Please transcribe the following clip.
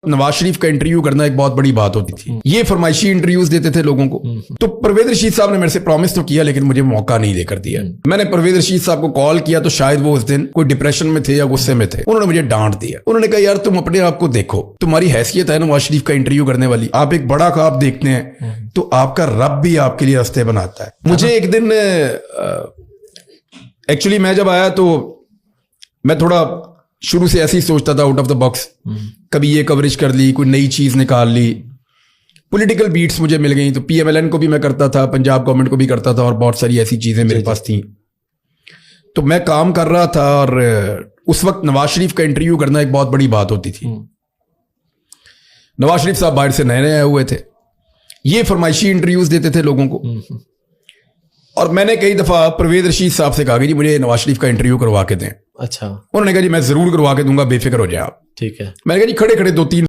नवाज शरीफ का इंटरव्यू करना एक बहुत बड़ी बात होती थी। ये फरमाइशी इंटरव्यूज देते थे लोगों को। तो परवेज रशीद साहब ने मेरे से प्रॉमिस तो किया, लेकिन मुझे मौका नहीं देकर दिया। मैंने परवेज रशीद साहब को कॉल किया तो शायद वो उस दिन कोई डिप्रेशन में थे या गुस्से में थे। उन्होंने मुझे डांट दिया। उन्होंने कहा यार तुम अपने आप को देखो, तुम्हारी हैसियत है नवाज शरीफ का इंटरव्यू करने वाली, आप एक बड़ा ख्वाब देखते हैं तो आपका रब भी आपके लिए रास्ते बनाता है। मुझे एक दिन एक्चुअली मैं जब आया तो मैं थोड़ा शुरू से ऐसे ही सोचता था, आउट ऑफ द बॉक्स। कभी ये कवरेज कर ली, कोई नई चीज निकाल ली, पॉलिटिकल बीट्स मुझे मिल गई। तो पीएमएलएन को भी मैं करता था, पंजाब गवर्नमेंट को भी करता था, और बहुत सारी ऐसी चीजें मेरे पास थी। तो मैं काम कर रहा था और उस वक्त नवाज शरीफ का इंटरव्यू करना एक बहुत बड़ी बात होती थी। नवाज शरीफ साहब बाहर से नए नए आए हुए थे, ये फरमाइशी इंटरव्यूज देते थे लोगों को। और मैंने कई दफा परवेज रशीद साहब से कहा कि जी मुझे नवाज शरीफ का इंटरव्यू करवा के दें। अच्छा। उन्होंने कहा जी मैं जरूर करवा के दूंगा, बेफिक्र हो जाए आप। ठीक है। मैंने कहा जी खड़े खड़े 2-3